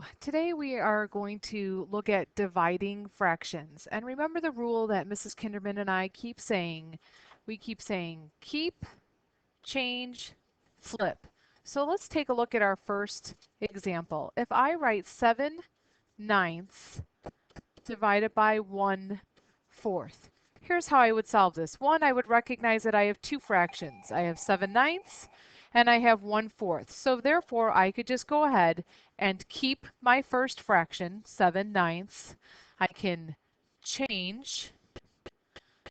Hello, today we are going to look at dividing fractions. And remember the rule that Mrs. Kinderman and I keep saying. We keep saying keep, change, flip. So let's take a look at our first example. If I write 7/9 divided by 1/4, here's how I would solve this. One, I would recognize that I have two fractions. I have 7/9 and I have 1/4. So therefore, I could just go ahead and keep my first fraction, 7/9. I can change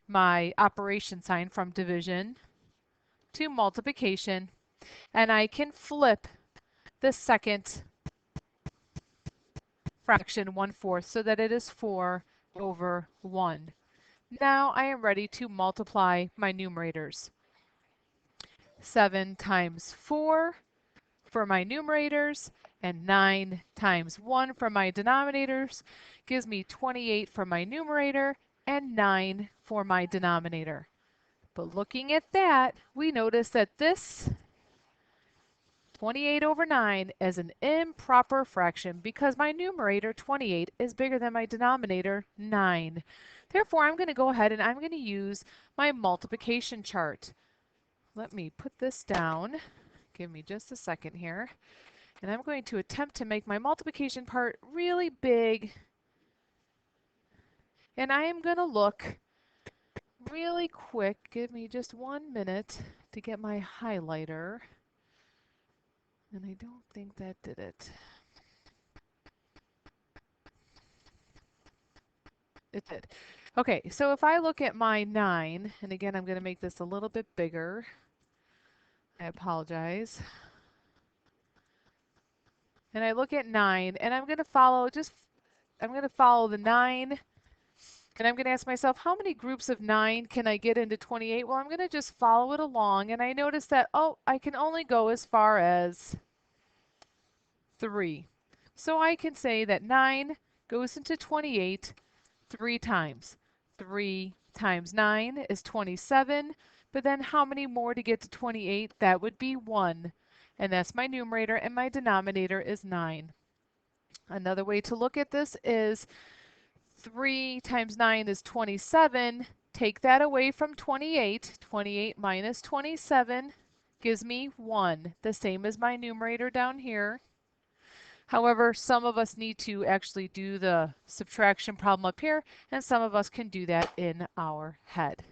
my operation sign from division to multiplication, and I can flip the second fraction, 1/4, so that it is 4/1. Now I am ready to multiply my numerators. 7 times 4 for my numerators and 9 times 1 for my denominators gives me 28 for my numerator and 9 for my denominator. But looking at that, we notice that this 28/9 is an improper fraction because my numerator 28 is bigger than my denominator 9. Therefore, I'm going to go ahead and I'm going to use my multiplication chart. Let me put this down. Give me just a second here. And I'm going to attempt to make my multiplication part really big. And I am going to look really quick. Give me just 1 minute to get my highlighter. And I don't think that did it. It did. Okay, so if I look at my 9, and again, I'm going to make this a little bit bigger. I apologize. And I look at 9, and I'm going to follow the 9, and I'm going to ask myself, how many groups of 9 can I get into 28? Well, I'm going to just follow it along, and I notice that, oh, I can only go as far as 3. So I can say that 9 goes into 28 3 times. 3 times 9 is 27, but then how many more to get to 28? That would be 1, and that's my numerator, and my denominator is 9. Another way to look at this is 3 times 9 is 27. Take that away from 28. 28 minus 27 gives me 1, the same as my numerator down here. However, some of us need to actually do the subtraction problem up here, and some of us can do that in our head.